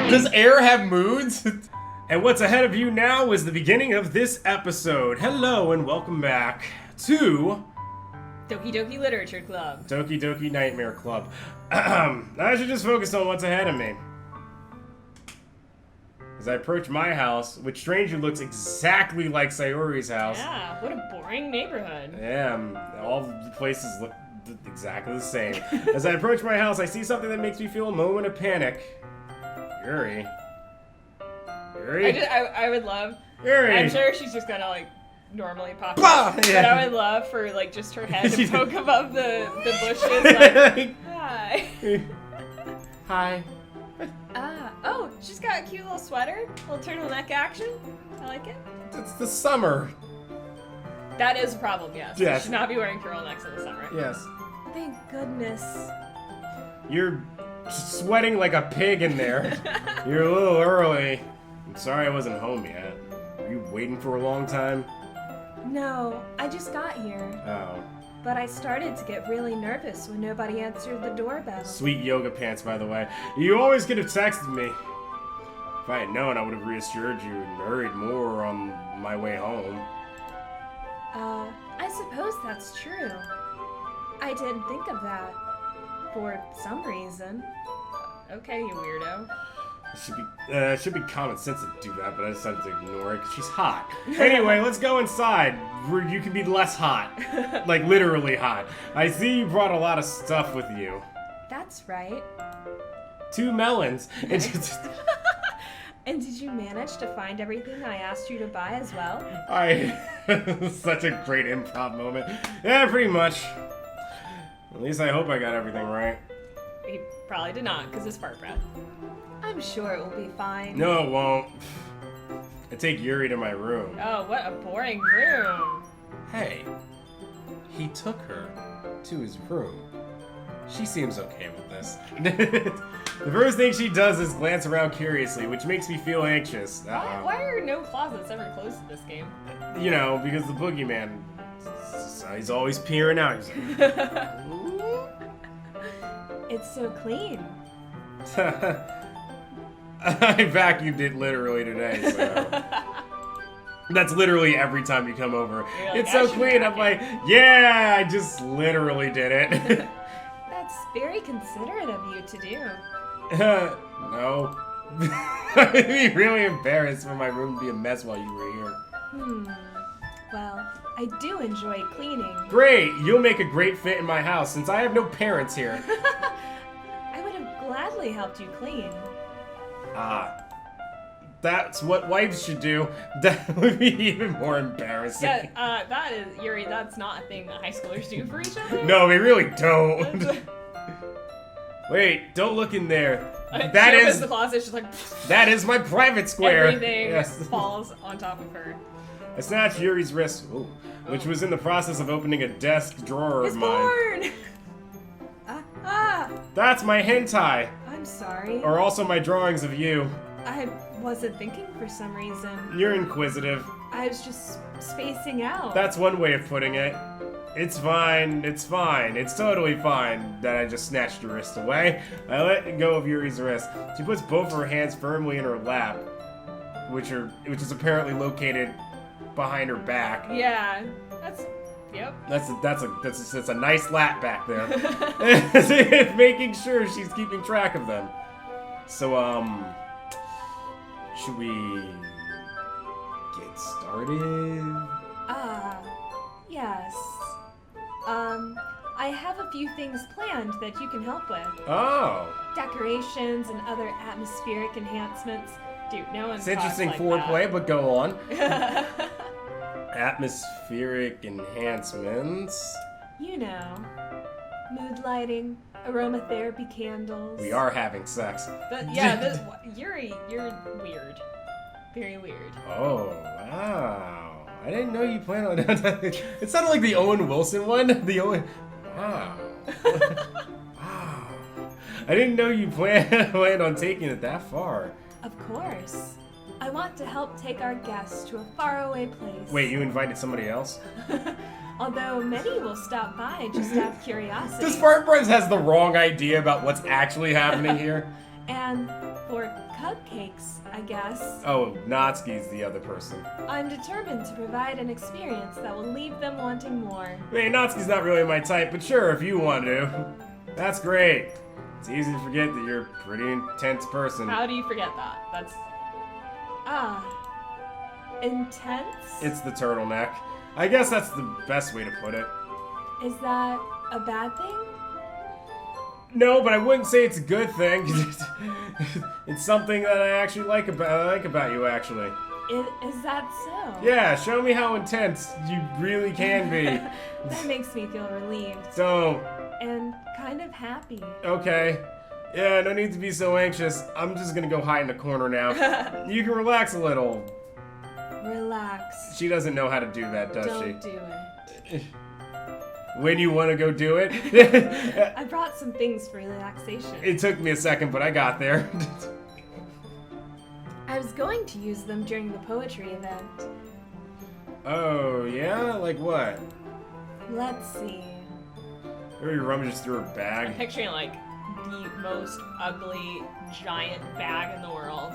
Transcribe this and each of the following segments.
Does air have moods? And what's ahead of you now is the beginning of this episode. Hello and welcome back to Doki Doki Literature Club. Doki Doki Nightmare Club. I should just focus on what's ahead of me. As I approach my house, which strangely looks exactly like Sayori's house. Yeah, what a boring neighborhood. Yeah, all the places look exactly the same. As I approach my house, I see something that makes me feel a moment of panic. Yuri. I would love. Yuri. I'm sure she's just gonna like normally pop Bah! up, Yeah. but I would love for like just her head to poke above the bushes. Like, hi. Hi. Oh, she's got a cute little sweater, little turtleneck action. I like it. It's the summer. That is a problem, yes. Yes. You should not be wearing turtlenecks in the summer. Yes. Thank goodness. You're sweating like a pig in there. You're a little early. I'm sorry I wasn't home yet. Were you waiting for a long time? No, I just got here. Oh. But I started to get really nervous when nobody answered the doorbell. Sweet yoga pants, by the way. You always could have texted me. If I had known, I would have reassured you and hurried more on my way home. I suppose that's true. I didn't think of that. For some reason. Okay, you weirdo. It should be common sense to do that, but I decided to ignore it because she's hot. Anyway, let's go inside where you can be less hot. Like, literally hot. I see you brought a lot of stuff with you. That's right. 2 melons. And did you manage to find everything I asked you to buy as well? Such a great improv moment. Yeah, pretty much. At least I hope I got everything right. He probably did not, because it's fart breath. I'm sure it will be fine. No, it won't. I take Yuri to my room. Oh, what a boring room. Hey, he took her to his room. She seems okay with this. The first thing she does is glance around curiously, which makes me feel anxious. Why are no closets ever closed in this game? You know, because the boogeyman, he's always peering out. He's like, It's so clean. I vacuumed it literally today, so. That's literally every time you come over. Like, it's so clean. I'm like, yeah, I just literally did it. That's very considerate of you to do. No. I'd be really embarrassed for my room to be a mess while you were here. Well, I do enjoy cleaning. Great! You'll make a great fit in my house since I have no parents here. I would have gladly helped you clean. That's what wives should do. That would be even more embarrassing. Yeah, that is, Yuri, that's not a thing that high schoolers do for each other. No, we really don't. Wait, don't look in there. That she is opens the closet, she's like, that is my private square. everything Yes. falls on top of her. I snatched Yuri's wrist, which was in the process of opening a desk drawer It's of mine. born! That's my hentai, I'm sorry. or also my drawings of you. I wasn't thinking for some reason. You're inquisitive. I was just spacing out. That's one way of putting it. It's fine, it's fine, it's totally fine that I just snatched your wrist away. I let go of Yuri's wrist. She puts both of her hands firmly in her lap, which is apparently located behind her back. Yeah, yep. That's a nice lap back there. Making sure she's keeping track of them. So, should we get started? Yes. I have a few things planned that you can help with. Oh. Decorations and other atmospheric enhancements. Dude, no one's It's interesting like foreplay, but go on. that. Atmospheric enhancements. You know, mood lighting, aromatherapy candles. We are having sex. Yuri, you're weird. Very weird. Oh, wow. I didn't know you planned on that. It sounded like the Owen Wilson one. The Owen. Wow. Wow. I didn't know you planned on taking it that far. Of course. I want to help take our guests to a faraway place. Wait, you invited somebody else? Although many will stop by just out of curiosity. This Fart Bros has the wrong idea about what's actually happening here. And For cupcakes, I guess. Oh, Natsuki's the other person. I'm determined to provide an experience that will leave them wanting more. I mean, Natsuki's not really my type, but sure, if you want to. That's great. It's easy to forget that you're a pretty intense person. How do you forget that? That's Intense? It's the turtleneck. I guess that's the best way to put it. Is that a bad thing? No, but I wouldn't say it's a good thing. It's something that I actually like about you, actually. Is that so? Yeah, show me how intense you really can be. That makes me feel relieved. Don't. And kind of happy. Okay. Yeah, no need to be so anxious. I'm just gonna go hide in a corner now. You can relax a little. Relax. She doesn't know how to do that, does Don't she? do it. When you want to go do it? I brought some things for relaxation. It took me a second, but I got there. I was going to use them during the poetry event. Oh, yeah? Like what? Let's see. Maybe rummages through her I'm bag. picturing like the most ugly giant bag in the world,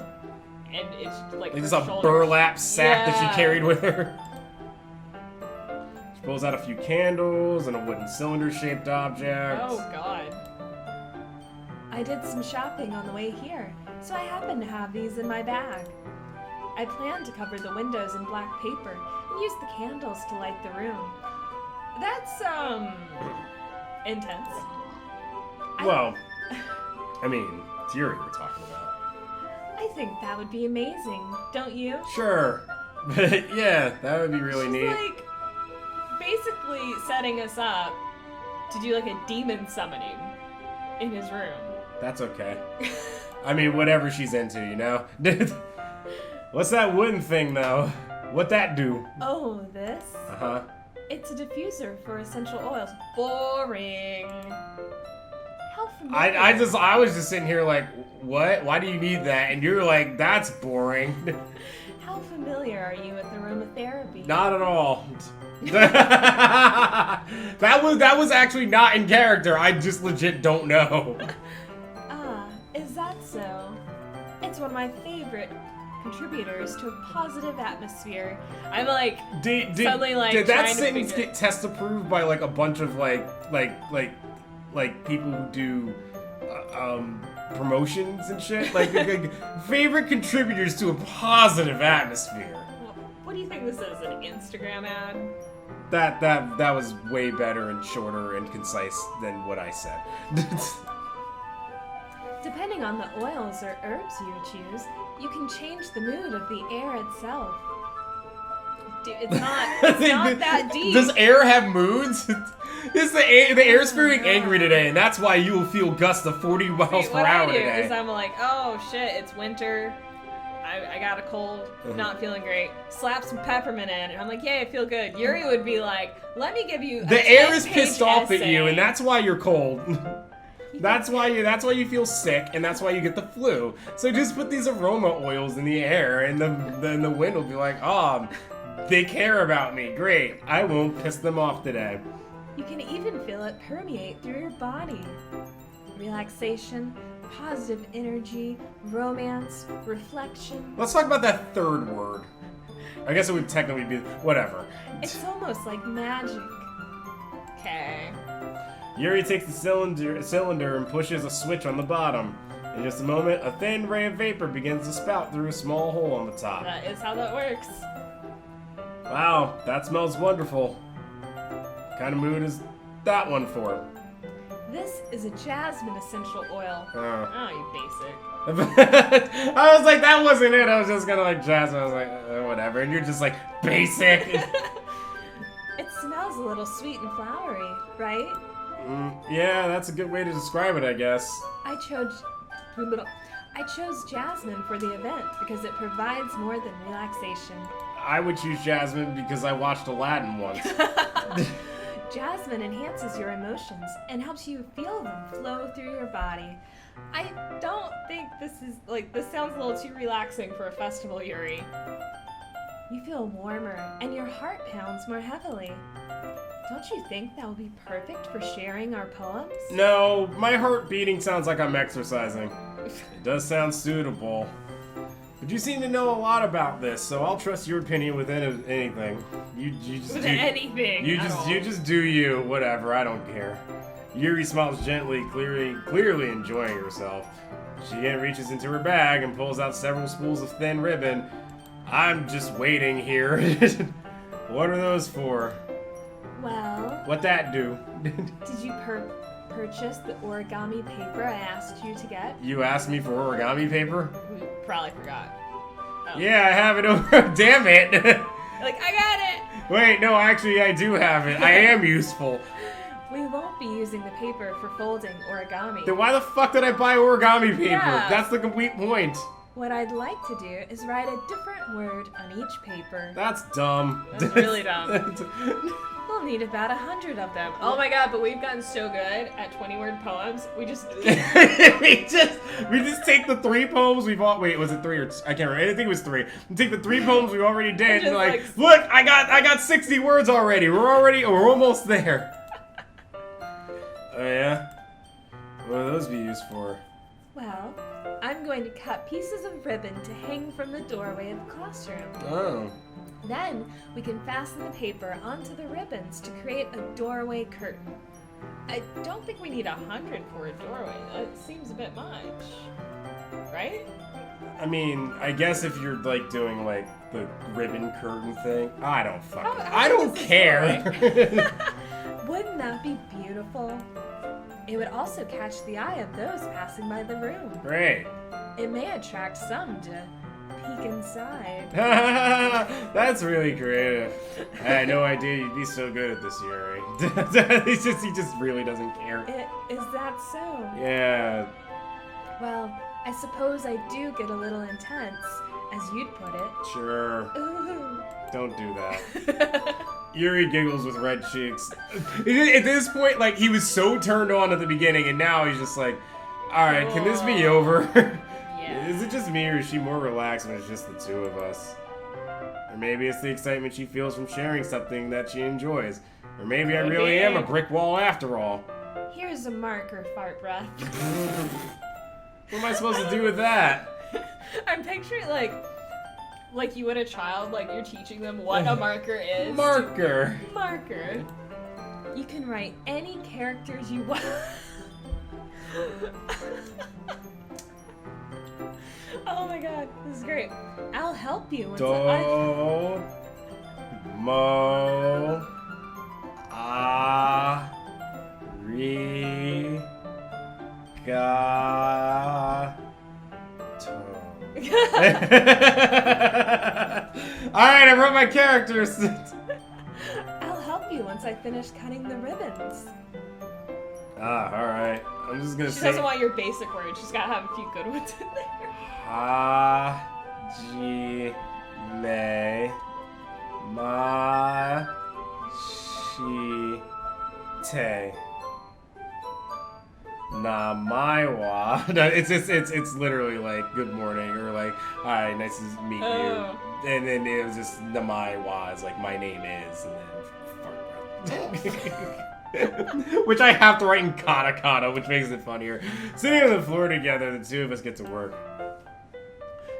and it's like Like her just a shoulders- burlap sack that Yeah. she carried with her. She pulls out a few candles and a wooden cylinder-shaped object. Oh god. I did some shopping on the way here, so I happen to have these in my bag. I plan to cover the windows in black paper and use the candles to light the room. That's intense. Well, I mean, it's Yuri we're talking about. I think that would be amazing, don't you? Sure. But yeah, that would be really She's neat. like basically setting us up to do like a demon summoning in his room. That's okay. I mean, whatever she's into, you know? What's that wooden thing, though? What'd that do? Oh, this? Uh-huh. It's a diffuser for essential oils. Boring. How familiar. I was just sitting here like, what? Why do you need that? And you're like, that's boring. How familiar are you with aromatherapy? Not at all. that was actually not in character. I just legit don't know. Ah, is that so? It's one of my favorite contributors to a positive atmosphere. I'm like suddenly, like, did that trying to sentence figure- get test approved by like a bunch of like people who do promotions and shit? Like favorite contributors to a positive atmosphere. What do you think this is? An Instagram ad? That was way better and shorter and concise than what I said. Depending on the oils or herbs you choose, you can change the mood of the air itself. Dude, it's not that deep. Does air have moods? The air's feeling angry today, and that's why you will feel gusts of 40 miles See, per what hour I do today. is I'm like, oh shit, it's winter. I got a cold, not feeling great. Slap some peppermint in, and I'm like, yay, I feel good. Yuri would be like, let me give you a The air is 10-page pissed off at you, essay. and that's why you're cold. That's why you feel sick, and that's why you get the flu. So just put these aroma oils in the air, and then the wind will be like, oh, they care about me. Great. I won't piss them off today. You can even feel it permeate through your body. Relaxation, positive energy, romance, reflection. Let's talk about that third word. I guess it would technically be whatever. It's almost like magic. Okay. Yuri takes the cylinder and pushes a switch on the bottom. In just a moment, a thin ray of vapor begins to spout through a small hole on the top. That is how that works. Wow, that smells wonderful. What kind of mood is that one for? This is a jasmine essential oil. Oh, you basic. I was like, that wasn't it. I was just gonna like Jasmine. I was like, whatever. And you're just like, basic. It smells a little sweet and flowery, right? Yeah, that's a good way to describe it, I guess. I chose jasmine for the event because it provides more than relaxation. I would choose Jasmine because I watched Aladdin once. Jasmine enhances your emotions and helps you feel them flow through your body. I don't think this sounds a little too relaxing for a festival, Yuri. You feel warmer and your heart pounds more heavily. Don't you think that would be perfect for sharing our poems? No, my heart beating sounds like I'm exercising. It does sound suitable. But you seem to know a lot about this, so I'll trust your opinion with anything. You just With do, anything. You at all. just do you. Whatever. I don't care. Yuri smiles gently, clearly enjoying herself. She again reaches into her bag and pulls out several spools of thin ribbon. I'm just waiting here. What are those for? Well, What that do? did you purchase the origami paper I asked you to get? You asked me for origami paper? We probably forgot. Oh. Yeah, I have it over. Damn it! Like, I got it! Wait, no, actually, I do have it. I am useful. We won't be using the paper for folding origami. Then why the fuck did I buy origami paper? Yeah. That's the complete point. What I'd like to do is write a different word on each paper. That's dumb. That's really dumb. We'll need about 100 of them. Oh my god, but we've gotten so good at 20-word poems. We just... we just take the 3 poems we've all wait, was it 3 or I can't remember. I think it was 3. We take the 3 poems we already did and Just like, like- look, I got 60 words already. We're almost there. Oh yeah? What will those be used for? Well, I'm going to cut pieces of ribbon to hang from the doorway of the classroom. Oh. Then we can fasten the paper onto the ribbons to create a doorway curtain. I don't think we need 100 for a doorway. That seems a bit much. Right? I mean, I guess if you're like doing like the ribbon curtain thing, I don't fucking How I don't does this care. Wouldn't that be beautiful? It would also catch the eye of those passing by the room. Great. It may attract some to peek inside. That's really creative. I had no idea you'd be so good at this, Yuri. He just really doesn't care. Is that so? Yeah. Well, I suppose I do get a little intense, as you'd put it. Sure. Ooh. Don't do that. Yuri giggles with red cheeks. At this point, like, he was so turned on at the beginning, and now he's just like, alright, can this be over? Yeah. Is it just me, or is she more relaxed when it's just the two of us? Or maybe it's the excitement she feels from sharing something that she enjoys. Or maybe I really am a brick wall after all. Here's a marker, fart breath. What am I supposed to do with that? I'm picturing like you and a child, like you're teaching them what a marker is. Marker. Marker. You can write any characters you want. Oh my god, this is great. I'll help you. Do. Mo. Ah. Re. Ga. To. Alright, I wrote my characters. I'll help you once I finish cutting the ribbons. Alright. I'm just gonna She say. doesn't want your basic words. She's gotta have a few good ones in there. Ha. Ji. Me. Ma. Shi. Te. Na my wa. No, it's literally like good morning or like hi, nice to meet Oh. you. And then it was just na my wa is like my name is and then fart breath. Which I have to write in katakana, which makes it funnier. Sitting on the floor together, the two of us get to work.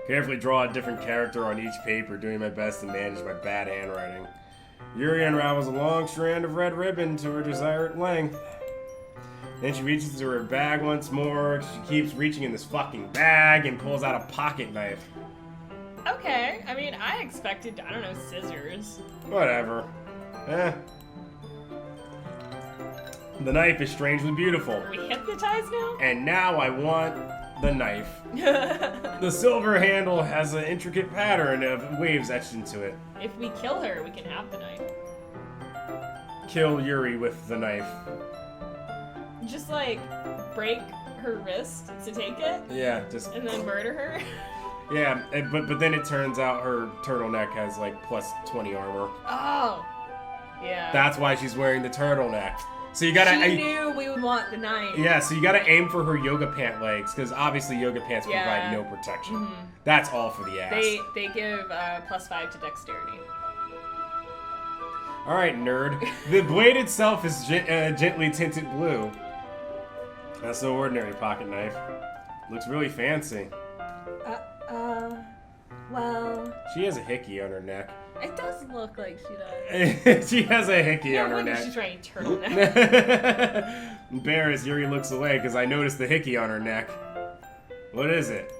Carefully draw a different character on each paper, doing my best to manage my bad handwriting. Yuri unravels a long strand of red ribbon to her desired length. Then she reaches into her bag once more. She keeps reaching in this fucking bag and pulls out a pocket knife. Okay, I mean, I expected, I don't know, scissors. Whatever. Eh. The knife is strangely beautiful. Are we hypnotized now? And now I want the knife. The silver handle has an intricate pattern of waves etched into it. If we kill her, we can have the knife. Kill Yuri with the knife. Just like break her wrist to take it Yeah, just and then murder her. yeah. But then it turns out her turtleneck has like plus 20 armor. Oh, yeah. That's why she's wearing the turtleneck. So you gotta. She knew we would want the knife. Yeah, so you gotta aim for her yoga pant legs because obviously yoga pants provide no protection. Mhm. That's all for the ass. They give +5 to dexterity. All right, nerd. The blade itself is gently tinted blue. That's no ordinary pocket knife. Looks really fancy. Well... She has a hickey on her neck. It does look like she does. She has a hickey on her wonder neck. she's wearing a turtleneck. Embarrassed, Yuri looks away because I noticed the hickey on her neck. What is it?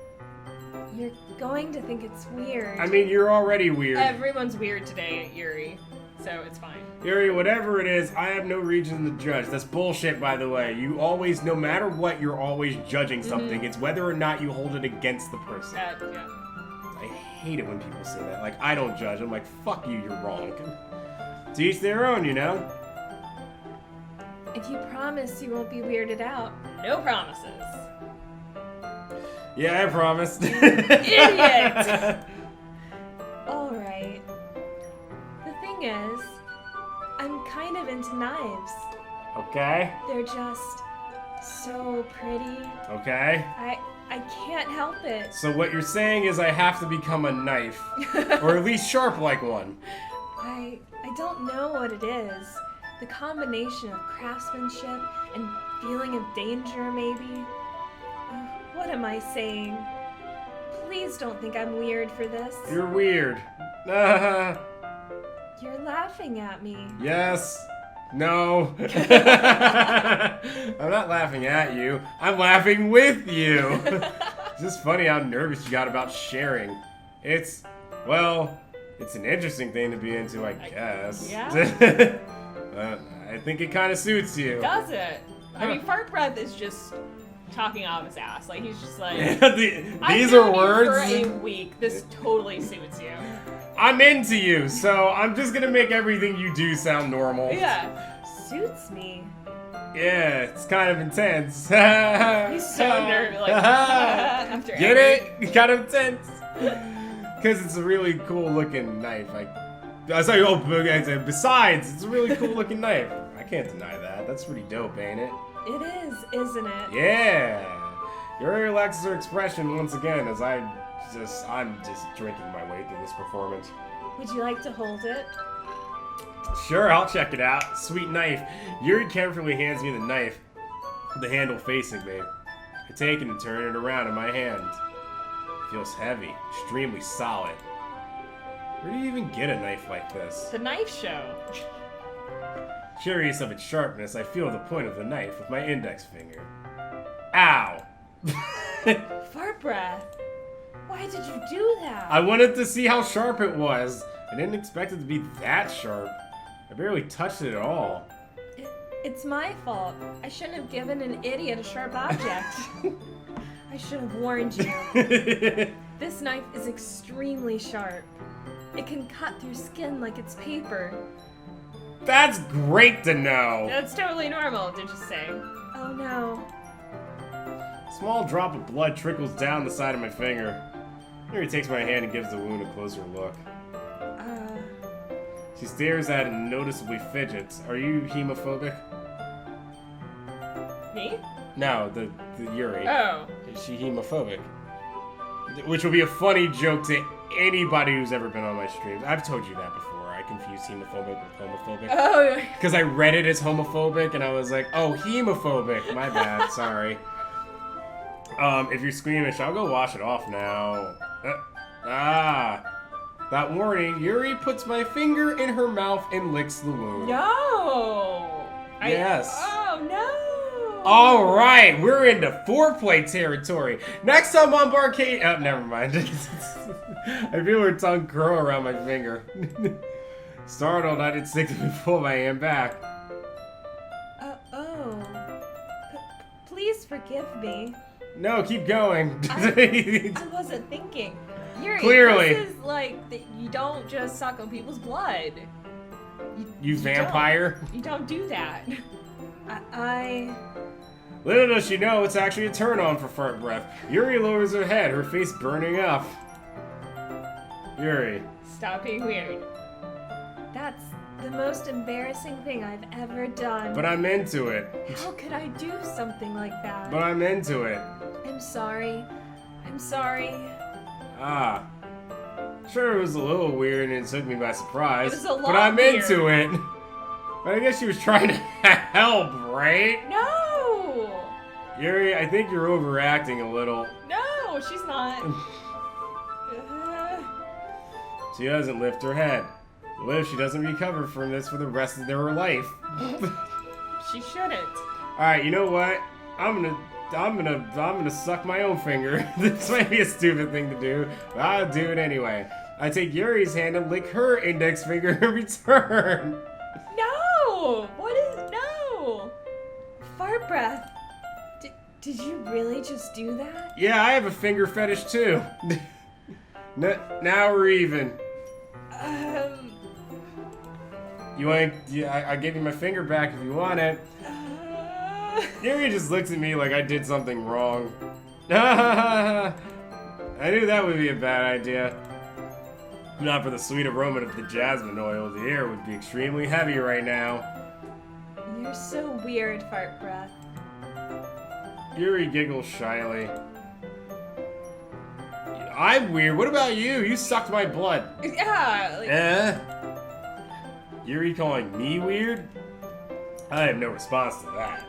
You're going to think it's weird. I mean, you're already weird. Everyone's weird today at Yuri, so it's fine. Yuri, whatever it is, I have no reason to judge. That's bullshit, by the way. You always, no matter what, you're always judging something. It's whether or not you hold it against the person. Yeah. I hate it when people say that. Like, I don't judge. I'm like, fuck you, you're wrong. To each their own, you know? If you promise you won't be weirded out. No promises. Yeah, I promised. Idiot! Alright. The thing is, I'm kind of into knives. Okay. They're just so pretty. Okay. I can't help it. So what you're saying is I have to become a knife. Or at least sharp like one. I don't know what it is. The combination of craftsmanship and feeling of danger, maybe. What am I saying? Please don't think I'm weird for this. You're weird. You're laughing at me. Yes. No. I'm not laughing at you. I'm laughing with you. It's just funny how nervous you got about sharing. It's an interesting thing to be into, I guess. Yeah. I think it kind of suits you. Does it? I mean, fart breath is just talking out of his ass. Like, he's just like, These are words. For a week. This totally suits you. I'm into you, so I'm just gonna make everything you do sound normal. Yeah. Suits me. Yeah, it's kind of intense. He's so nervous. Like, after Get it? Kind of intense. Because it's a really cool looking knife. Besides, it's a really cool looking knife. I can't deny that. That's pretty dope, ain't it? It is, isn't it? Yeah. Yuri relaxes her expression once again as I'm just drinking my way through this performance. Would you like to hold it? Sure, I'll check it out. Sweet knife. Yuri carefully hands me the knife, the handle facing me. I take it and turn it around in my hand. It feels heavy, extremely solid. Where do you even get a knife like this? The knife show. Curious of its sharpness, I feel the point of the knife with my index finger. Ow! Fart breath. Why did you do that? I wanted to see how sharp it was. I didn't expect it to be that sharp. I barely touched it at all. It's my fault. I shouldn't have given an idiot a sharp object. I should have warned you. This knife is extremely sharp. It can cut through skin like it's paper. That's great to know. That's totally normal to just say. Oh no. A small drop of blood trickles down the side of my finger. Yuri takes my hand and gives the wound a closer look. She stares at it and noticeably fidgets. Are you hemophobic? Me? No, the Yuri. Oh. Is she hemophobic? Which will be a funny joke to anybody who's ever been on my streams. I've told you that before. I confused hemophobic with homophobic. Oh. Because I read it as homophobic and I was like, oh, hemophobic. My bad. Sorry. If you're squeamish, I'll go wash it off now. That warning, Yuri puts my finger in her mouth and licks the wound. No. Yes. Oh no. All right, we're into foreplay territory. Next time on Barcade... Oh, never mind. I feel her tongue curl around my finger. Startled, I instinctively pull my hand back. Please forgive me. No, keep going. I wasn't thinking. Yuri, Clearly. this is like, you don't just suck on people's blood. You vampire. You don't do that. Little does she know, it's actually a turn-on for fart breath. Yuri lowers her head, her face burning up. Yuri. Stop being weird. That's the most embarrassing thing I've ever done. But I'm into it. How could I do something like that? But I'm into it. I'm sorry. I'm sorry. Sure, it was a little weird and it took me by surprise. It was a lot but I'm weird. into it. But I guess she was trying to help, right? No! Yuri, I think you're overacting a little. No, she's not. She doesn't lift her head. What if she doesn't recover from this for the rest of her life? She shouldn't. Alright, you know what? I'm gonna suck my own finger. This might be a stupid thing to do, but I'll do it anyway. I take Yuri's hand and lick her index finger in return. No! What is no? Fart breath. Did you really just do that? Yeah, I have a finger fetish too. Now we're even. You want? Yeah, I gave you my finger back if you want it. Yuri just looks at me like I did something wrong. I knew that would be a bad idea. Not for the sweet aroma of the jasmine oil, the air would be extremely heavy right now. You're so weird, fart breath. Yuri giggles shyly. I'm weird. What about you? You sucked my blood. Yeah. Like, Yuri calling me weird? I have no response to that.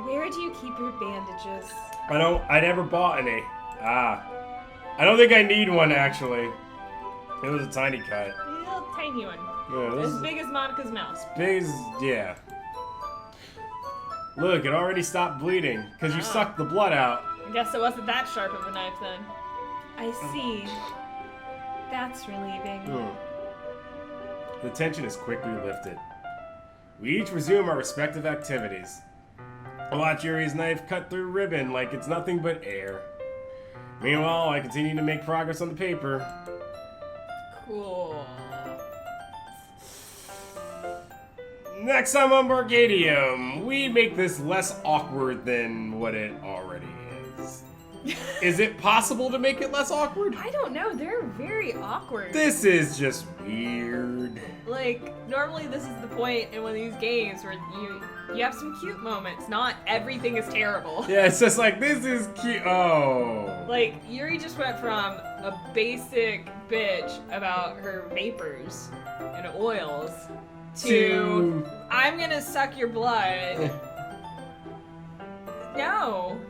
Where do you keep your bandages? I never bought any. I don't think I need one actually. It was a tiny cut. a little tiny one. Yeah, this As is big as Monica's mouse. big as, yeah. Look, it already stopped bleeding because you sucked the blood out. I guess it wasn't that sharp of a knife then. I see. That's relieving. The tension is quickly lifted. We each resume our respective activities. I watch Yuri's knife cut through ribbon like it's nothing but air. Meanwhile, I continue to make progress on the paper. Cool. Next time on Bargadium, we make this less awkward than what it already is. Is it possible to make it less awkward? I don't know. They're very awkward. This is just weird. Like, normally this is the point in one of these games where you have some cute moments. Not everything is terrible. Yeah, it's just like, this is cute. Oh. Like, Yuri just went from a basic bitch about her vapors and oils to I'm gonna suck your blood. No.